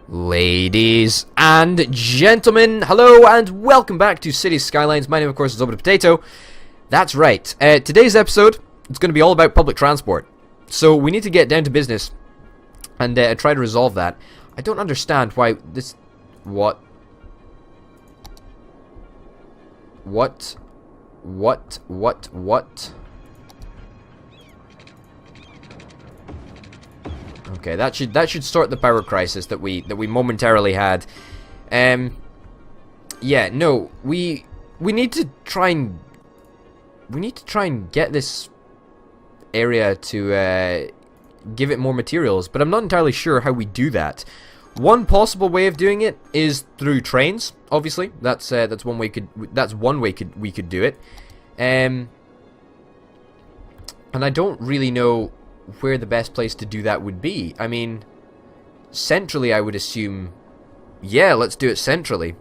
Ladies and gentlemen, hello and welcome back to City Skylines. My name, of course, is Orbital Potato. That's right. Today's episode is going to be all about public transport. So we need to get down to business and try to resolve that. I don't understand why this... What? Okay, that should sort the power crisis that we momentarily had. Yeah, no, we need to try and get this area to give it more materials, but I'm not entirely sure how we do that. One possible way of doing it is through trains. Obviously, that's one way we could do it. And I don't really know where the best place to do that would be. I mean, centrally, I would assume, yeah, let's do it centrally.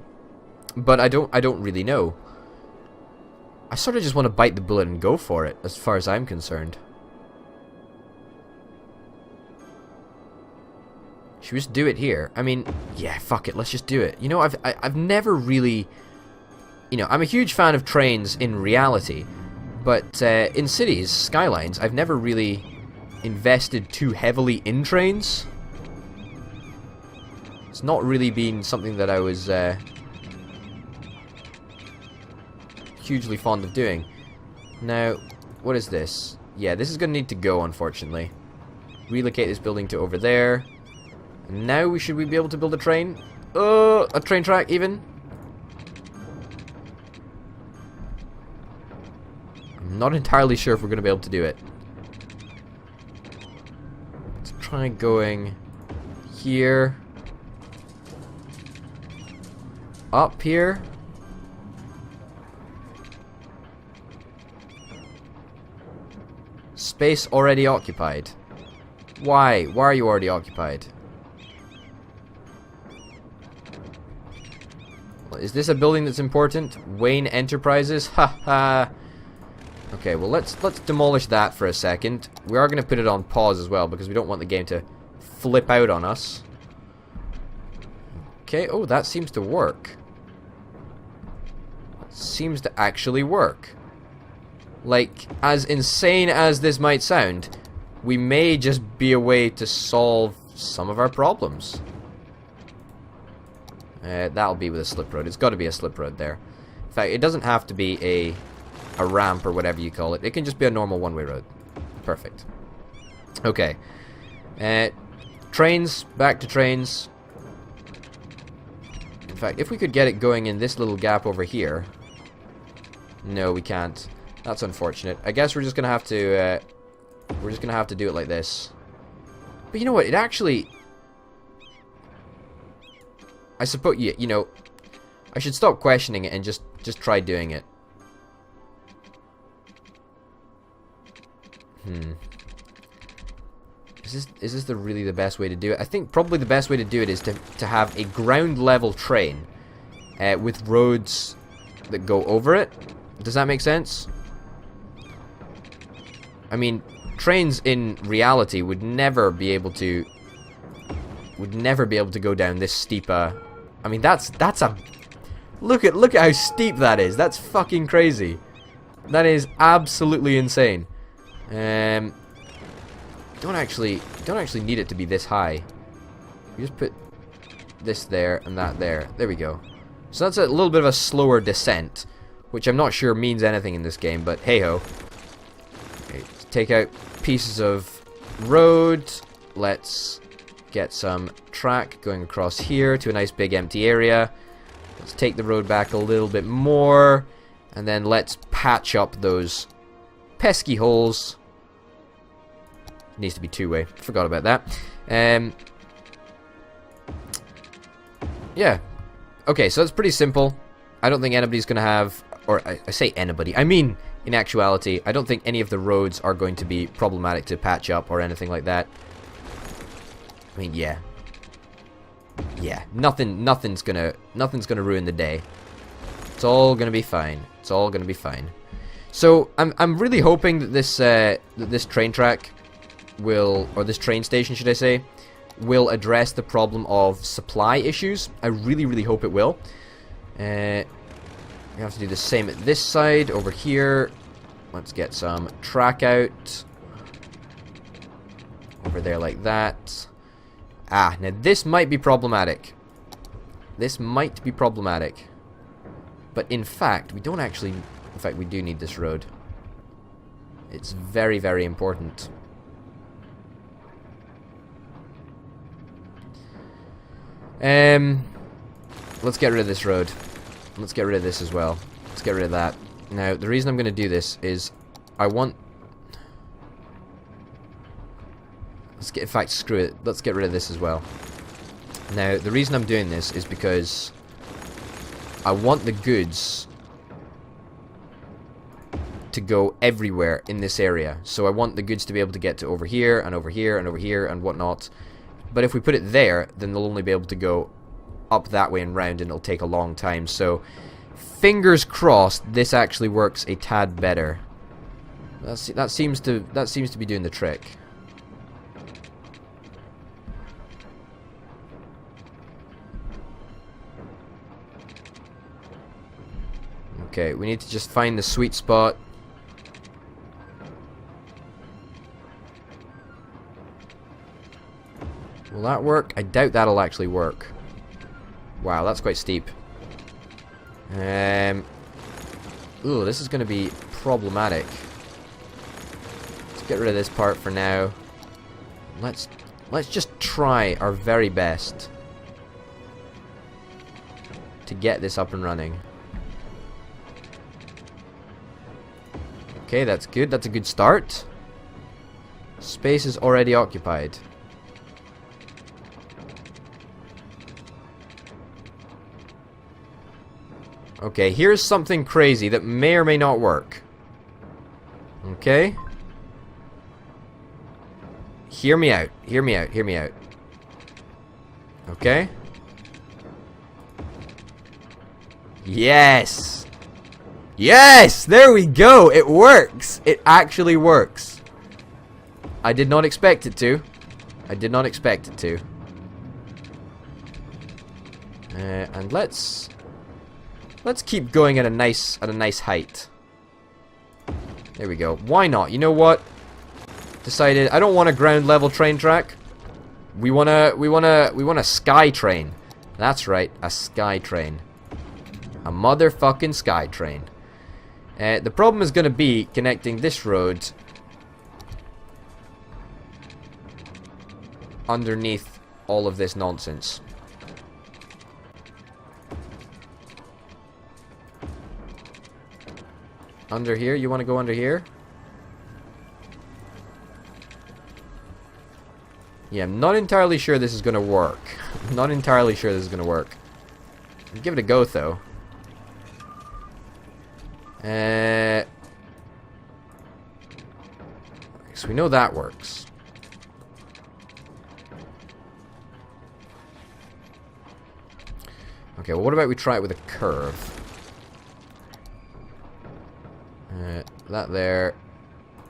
But I don't really know. I sort of just want to bite the bullet and go for it, as far as I'm concerned. Should we just do it here? I mean, yeah, fuck it, let's just do it. You know, I've never really, you know, I'm a huge fan of trains in reality, but in cities, Skylines, I've never really invested too heavily in trains. It's not really been something that I was hugely fond of doing. Now, what is this? Yeah, this is going to need to go, unfortunately. Relocate this building to over there. And now should we be able to build a train? A train track, even? I'm not entirely sure if we're going to be able to do it. Try going here, up here. Space already occupied. Why? Why are you already occupied? Is this a building that's important? Wayne Enterprises? Ha ha. Okay, well let's demolish that for a second. We are going to put it on pause as well because we don't want the game to flip out on us. Okay, oh, that seems to work. Seems to actually work. Like, as insane as this might sound, we may just be a way to solve some of our problems. That'll be with a slip road. It's got to be a slip road there. In fact, it doesn't have to be a ramp or whatever you call it. It can just be a normal one-way road. Perfect. Okay. Trains. Back to trains. In fact, if we could get it going in this little gap over here. No, we can't. That's unfortunate. I guess we're just gonna have to. We're just gonna have to do it like this. But you know what? It actually. I suppose. Yeah. You know. I should stop questioning it and just try doing it. Is this really the best way to do it? I think probably the best way to do it is to have a ground level train with roads that go over it. Does that make sense? I mean, trains in reality would never be able to go down this steep I mean, that's a look at how steep that is. That's fucking crazy. That is absolutely insane. Don't actually need it to be this high. We just put this there and that there. There we go. So that's a little bit of a slower descent, which I'm not sure means anything in this game, but hey ho. Okay, let's take out pieces of road. Let's get some track going across here to a nice big empty area. Let's take the road back a little bit more, and then let's patch up those pesky holes. Needs to be two-way. Forgot about that. Yeah. Okay, so that's pretty simple. I don't think anybody's going to have... Or, I say anybody. I mean, in actuality, I don't think any of the roads are going to be problematic to patch up or anything like that. I mean, yeah. Yeah, nothing's gonna ruin the day. It's all gonna be fine. It's all gonna be fine. So, I'm really hoping that this train track will, or this train station, should I say, will address the problem of supply issues. I really, really hope it will. We have to do the same at this side, over here. Let's get some track out. Over there like that. Ah, now this might be problematic. This might be problematic. But in fact, we don't actually... In fact, we do need this road. It's very, very important. Let's get rid of this road. Let's get rid of this as well. Let's get rid of that. Now, the reason I'm going to do this is I want... in fact, screw it. Let's get rid of this as well. Now, the reason I'm doing this is because I want the goods to go everywhere in this area. So I want the goods to be able to get to over here, and over here, and over here, and whatnot. But if we put it there, then they'll only be able to go up that way and round, and it'll take a long time. So, fingers crossed, this actually works a tad better. That seems to be doing the trick. Okay, we need to just find the sweet spot. Will that work? I doubt that'll actually work. Wow, that's quite steep. Ooh, this is going to be problematic. Let's get rid of this part for now. Let's just try our very best to get this up and running. Okay, that's good. That's a good start. Space is already occupied. Okay, here's something crazy that may or may not work. Okay? Hear me out. Hear me out. Hear me out. Okay? Yes! Yes! There we go! It works! It actually works. I did not expect it to. I did not expect it to. And let's keep going at a nice height. There we go. Why not? You know what? Decided I don't want a ground level train track. We want a sky train. That's right, a sky train. A motherfucking sky train. The problem is going to be connecting this road underneath all of this nonsense. Under here? You want to go under here? Yeah, I'm not entirely sure this is going to work. I'm not entirely sure this is going to work. I'll give it a go, though. So we know that works. Okay, well, what about we try it with a curve? That there.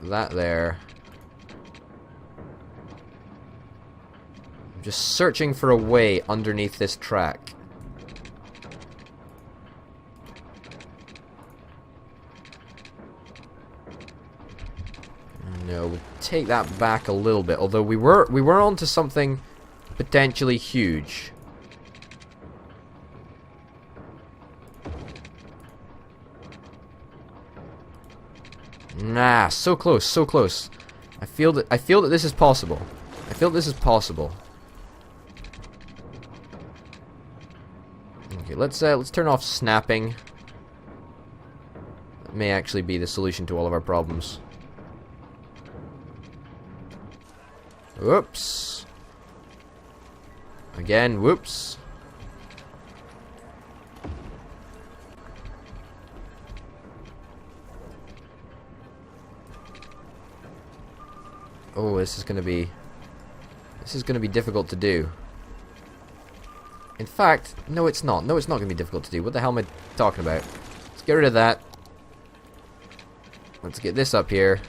That there. I'm just searching for a way underneath this track. No, we'll take that back a little bit. Although we were onto something potentially huge. Nah, so close, so close. I feel that this is possible. I feel this is possible. Okay, let's turn off snapping. That may actually be the solution to all of our problems. Whoops. Again, whoops. Oh, this is gonna be difficult to do. In fact, no it's not. No, it's not gonna be difficult to do. What the hell am I talking about? Let's get rid of that. Let's get this up here.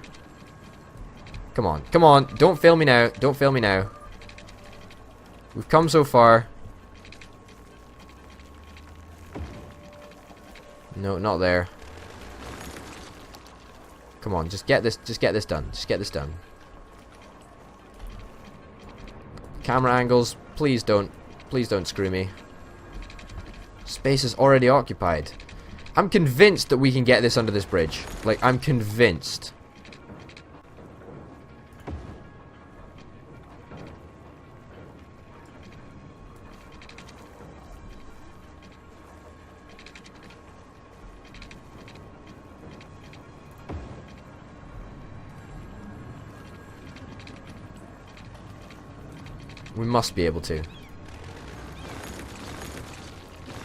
Come on, come on. Don't fail me now. Don't fail me now. We've come so far. No, not there. Come on, just get this done. Just get this done. Camera angles, please don't screw me. Space is already occupied. I'm convinced that we can get this under this bridge. Like, I'm convinced. We must be able to.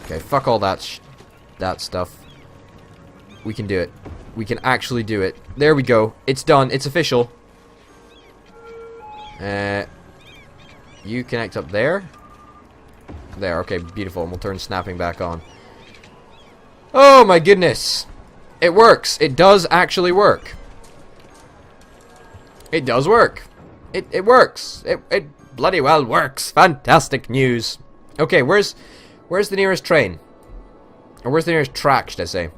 Okay, fuck all that stuff. We can do it. We can actually do it. There we go. It's done. It's official. You connect up there. There. Okay, beautiful. And we'll turn snapping back on. Oh my goodness. It works. It does actually work. It does work. It works. It bloody well works. Fantastic news. Okay, where's the nearest train? Or where's the nearest track, should I say?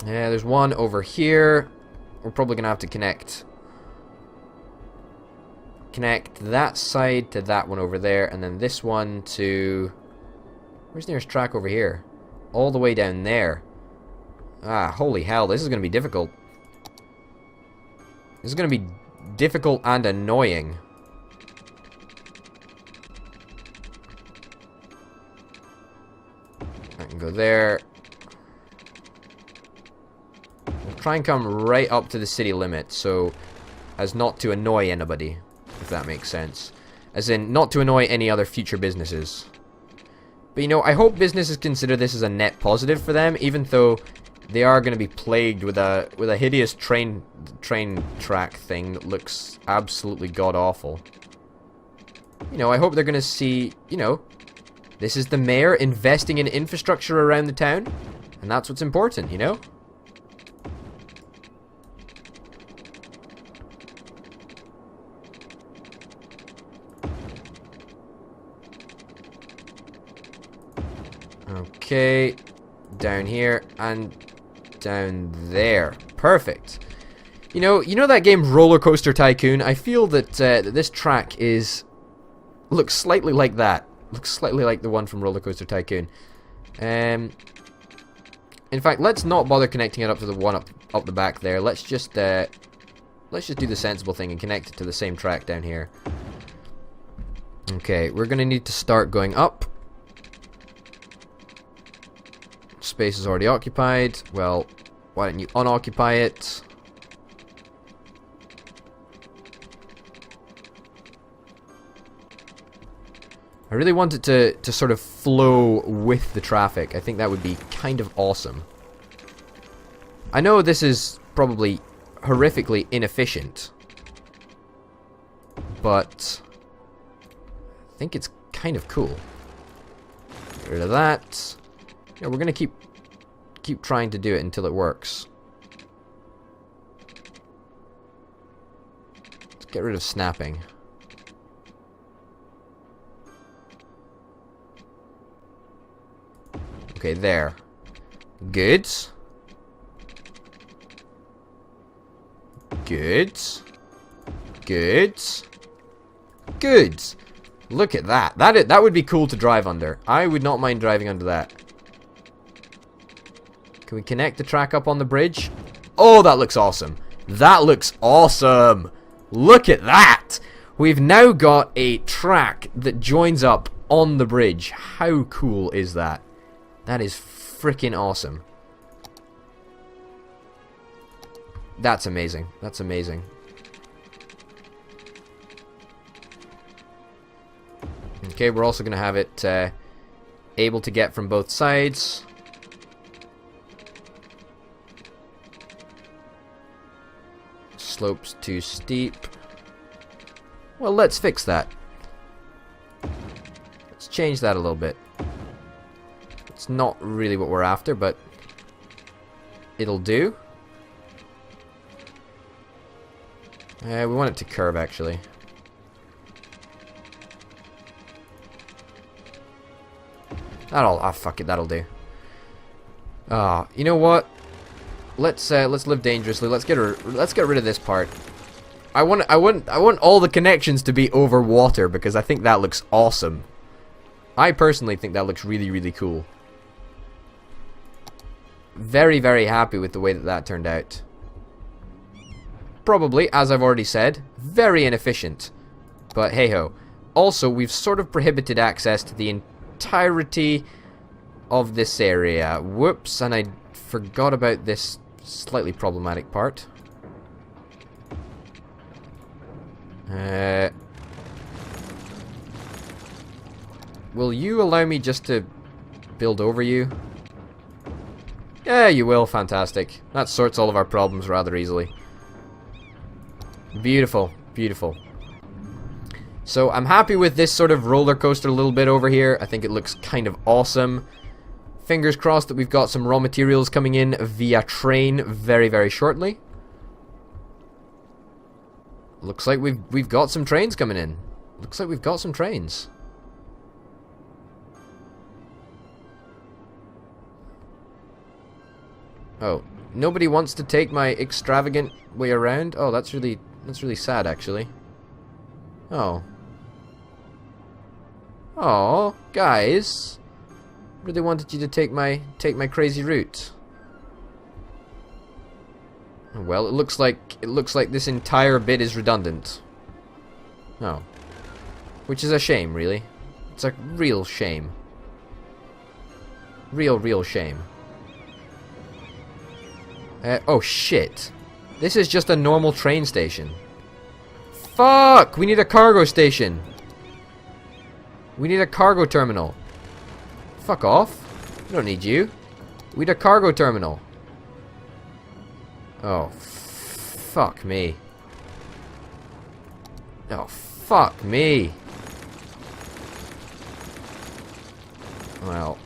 Yeah, there's one over here. We're probably gonna have to connect that side to that one over there, and then this one to... Where's the nearest track over here? All the way down there. Ah, holy hell, this is gonna be difficult. This is gonna be difficult and annoying. I can go there. We'll try and come right up to the city limit, so as not to annoy anybody, if that makes sense. As in, not to annoy any other future businesses. But you know, I hope businesses consider this as a net positive for them, even though they are going to be plagued with a hideous train track thing that looks absolutely god-awful. You know, I hope they're going to see, you know, this is the mayor investing in infrastructure around the town, and that's what's important, you know? Okay, down here, and down there. Perfect. You know that game Roller Coaster Tycoon? I feel that this track looks slightly like that. Looks slightly like the one from Roller Coaster Tycoon. In fact, let's not bother connecting it up to the one up the back there. Let's just do the sensible thing and connect it to the same track down here. Okay, we're gonna need to start going up. Space is already occupied. Well, why don't you unoccupy it? I really want it to sort of flow with the traffic. I think that would be kind of awesome. I know this is probably horrifically inefficient, but I think it's kind of cool. Get rid of that. Yeah, we're gonna keep trying to do it until it works. Let's get rid of snapping. Okay, there. Good. Good. Good. Good. Look at that. That would be cool to drive under. I would not mind driving under that. Can we connect the track up on the bridge? Oh, that looks awesome. That looks awesome. Look at that. We've now got a track that joins up on the bridge. How cool is that? That is freaking awesome. That's amazing. That's amazing. Okay, we're also going to have it able to get from both sides. Slopes too steep. Well, let's fix that. Let's change that a little bit. It's not really what we're after, but it'll do. We want it to curve, actually. Fuck it, that'll do. You know what? Let's live dangerously. Let's get rid of this part. I want all the connections to be over water because I think that looks awesome. I personally think that looks really, really cool. Very, very happy with the way that turned out. Probably, as I've already said, very inefficient. But hey-ho. Also, we've sort of prohibited access to the entirety of this area. Whoops, and I forgot about this slightly problematic part. Will you allow me just to build over you? Yeah, you will. Fantastic. That sorts all of our problems rather easily. Beautiful. Beautiful. So I'm happy with this sort of roller coaster a little bit over here. I think it looks kind of awesome. Fingers crossed that we've got some raw materials coming in via train very, very shortly. Looks like we've got some trains coming in. Looks like we've got some trains. Oh, nobody wants to take my extravagant way around? Oh, that's really sad actually. Oh. Oh, guys. Really wanted you to take my crazy route. Well, it looks like this entire bit is redundant. Oh. Which is a shame, really. It's a real shame. Real shame. Oh shit. This is just a normal train station. Fuck! We need a cargo station. We need a cargo terminal. Fuck off. We don't need you. We need a cargo terminal. Oh, fuck me. Oh, fuck me. Well,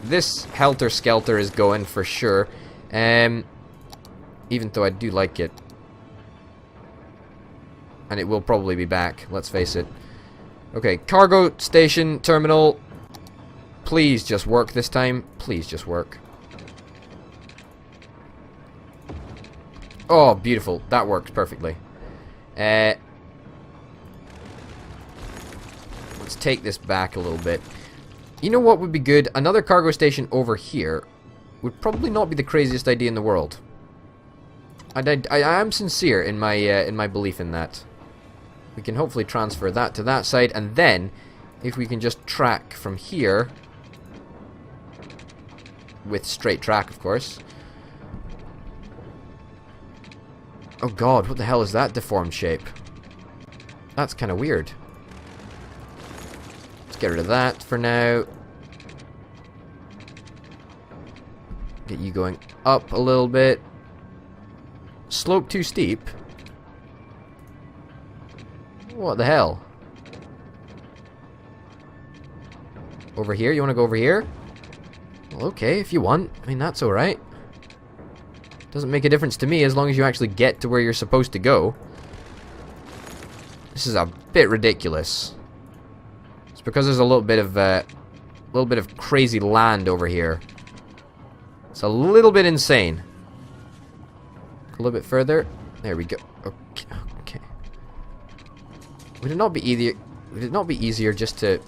this helter-skelter is going for sure. Even though I do like it. And it will probably be back, let's face it. Okay, cargo station terminal. Please just work this time. Please just work. Oh, beautiful. That works perfectly. Let's take this back a little bit. You know what would be good? Another cargo station over here would probably not be the craziest idea in the world. I am sincere in my belief in that. We can hopefully transfer that to that side, and then if we can just track from here with straight track, of course. Oh god, what the hell is that deformed shape? That's kind of weird. Let's get rid of that for now. Get you going up a little bit. Slope too steep? What the hell? Over here? You want to go over here? Well, okay, if you want. I mean, that's alright. Doesn't make a difference to me as long as you actually get to where you're supposed to go. This is a bit ridiculous. It's because there's a little bit of crazy land over here. It's a little bit insane. A little bit further. There we go. Okay. Okay. Would it not be easier? Would it not be easier just to?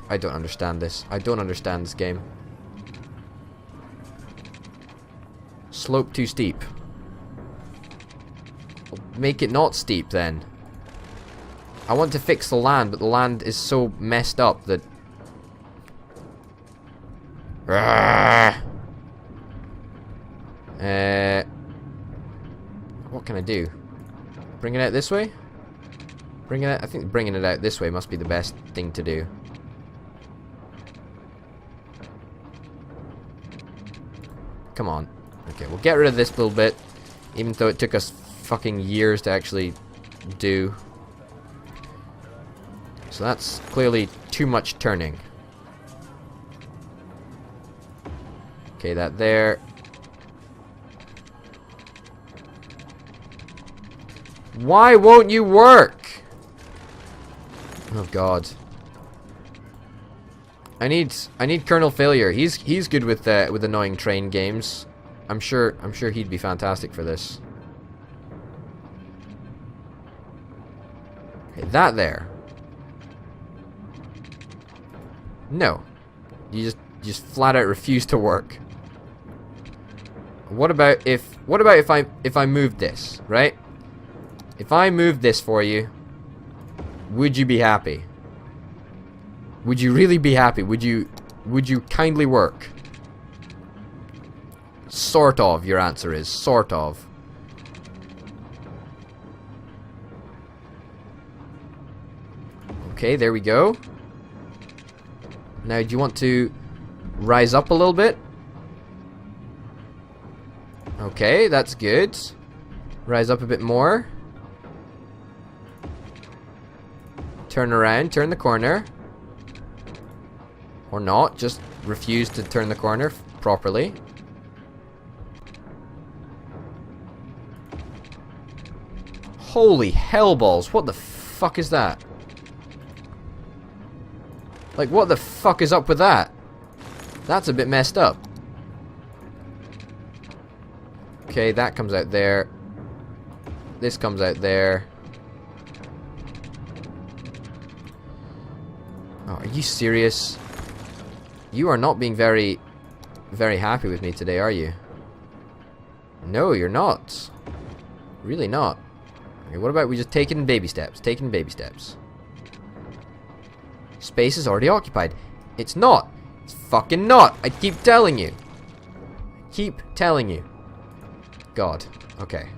I don't understand this. I don't understand this game. Slope too steep. Well, make it not steep then. I want to fix the land, but the land is so messed up that. What can I do? Bring it out this way? Bring it out. I think bringing it out this way must be the best thing to do. Come on. Okay, we'll get rid of this little bit, even though it took us fucking years to actually do. So that's clearly too much turning. Okay, that there. Why won't you work? Oh god. I need Colonel Failure. He's good with annoying train games. I'm sure he'd be fantastic for this. Okay, that there. No. You just flat out refuse to work. What about if I moved this, right? If I moved this for you, would you be happy? Would you really be happy? Would you kindly work? Sort of, your answer is. Sort of. Okay, there we go. Now, do you want to rise up a little bit? Okay, that's good. Rise up a bit more. Turn around, turn the corner. Or not, just refuse to turn the corner properly. Holy hellballs, what the fuck is that? Like, what the fuck is up with that? That's a bit messed up. Okay, that comes out there. This comes out there. Oh, are you serious? You are not being very, very happy with me today, are you? No, you're not. Really not. Okay, what about we just take it in baby steps? Take it in baby steps. Space is already occupied. It's not. It's fucking not. I keep telling you. Keep telling you. God. Okay.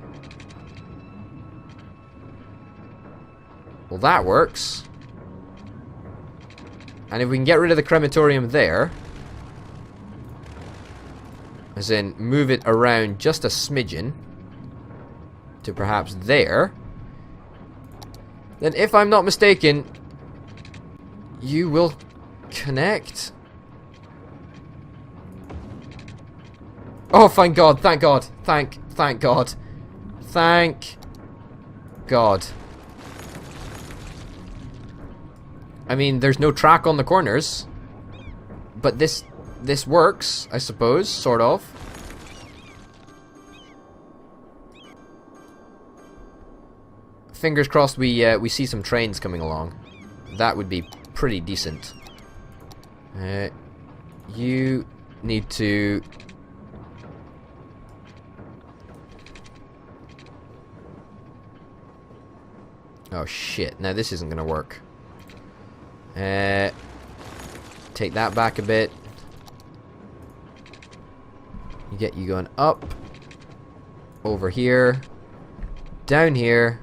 Well, that works. And if we can get rid of the crematorium there, as in move it around just a smidgen to perhaps there, then if I'm not mistaken, you will connect. Oh, thank God, thank God, thank God, thank God. I mean, there's no track on the corners, but this works, I suppose, sort of. Fingers crossed we see some trains coming along. That would be pretty decent. You need to... Oh shit, now this isn't gonna work. Take that back a bit. You get you going up, over here, down here,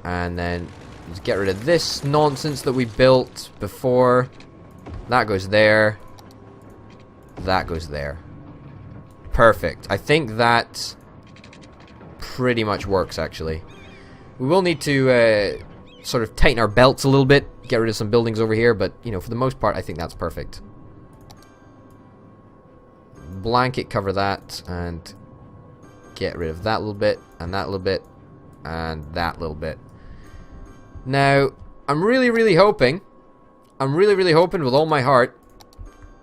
and then just get rid of this nonsense that we built before. That goes there. That goes there. Perfect. I think that pretty much works, actually. We will need to sort of tighten our belts a little bit, get rid of some buildings over here, but, you know, for the most part, I think that's perfect. Blanket cover that, and get rid of that little bit, and that little bit, and that little bit. Now, I'm really, really hoping with all my heart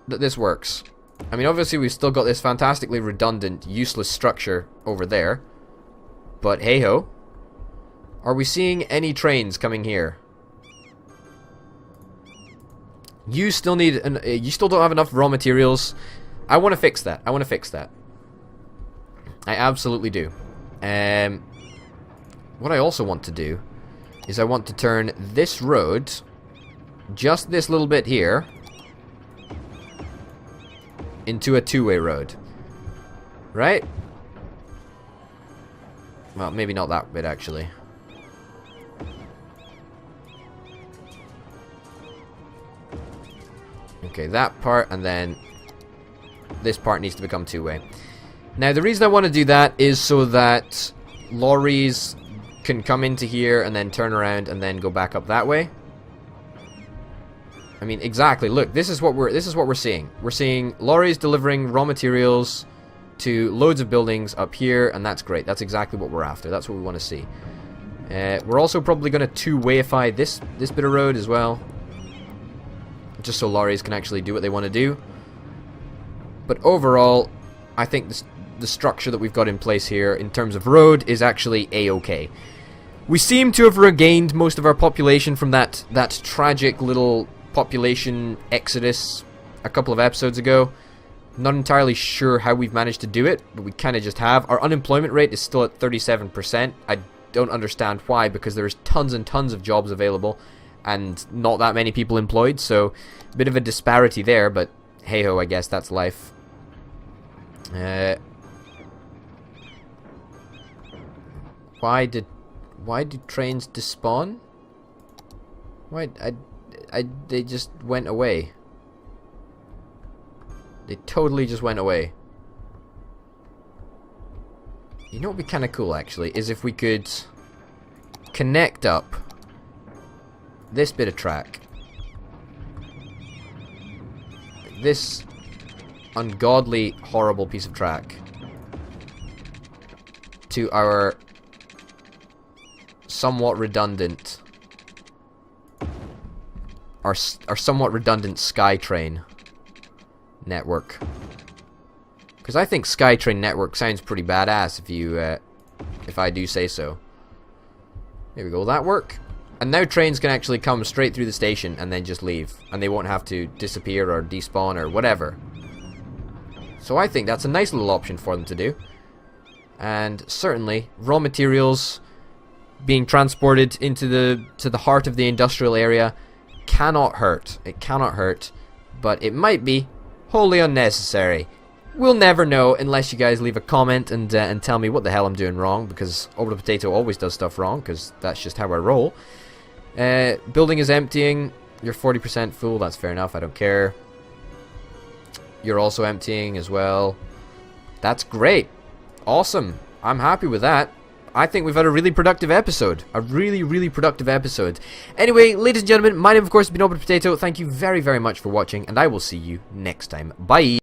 that this works. I mean, obviously, we've still got this fantastically redundant, useless structure over there, but hey-ho. Are we seeing any trains coming here? You still need you still don't have enough raw materials. I want to fix that. I want to fix that. I absolutely do. What I also want to do is I want to turn this road, just this little bit here, into a two-way road. Right? Well, maybe not that bit, actually. Okay, that part, and then this part needs to become two-way. Now, the reason I want to do that is so that lorries can come into here and then turn around and then go back up that way. I mean, exactly. Look, this is what we're seeing. We're seeing lorries delivering raw materials to loads of buildings up here, and that's great. That's exactly what we're after. That's what we want to see. We're also probably going to two-wayify this bit of road as well, just so lorries can actually do what they want to do. But overall, I think the structure that we've got in place here in terms of road is actually a-okay. We seem to have regained most of our population from that tragic little population exodus a couple of episodes ago. Not entirely sure how we've managed to do it, but we kind of just have. Our unemployment rate is still at 37%. I don't understand why, because there's tons and tons of jobs available and not that many people employed, so a bit of a disparity there, but hey ho, I guess that's life. Why do trains despawn? Why they just went away. They totally just went away. You know what would be kind of cool, actually, is if we could connect up this bit of track, this ungodly, horrible piece of track, to our somewhat redundant, our somewhat redundant SkyTrain network. Because I think SkyTrain network sounds pretty badass if I do say so. There we go, will that work? And now trains can actually come straight through the station and then just leave. And they won't have to disappear or despawn or whatever. So I think that's a nice little option for them to do. And certainly, raw materials being transported into the heart of the industrial area cannot hurt. It cannot hurt. But it might be wholly unnecessary. We'll never know unless you guys leave a comment and tell me what the hell I'm doing wrong, because Orbital Potato always does stuff wrong, because that's just how I roll. Building is emptying. You're 40% full. That's fair enough. I don't care. You're also emptying as well. That's great. Awesome. I'm happy with that. I think we've had a really productive episode. A really, really productive episode. Anyway, ladies and gentlemen, my name, of course, has been Orbital Potato. Thank you very, very much for watching, and I will see you next time. Bye.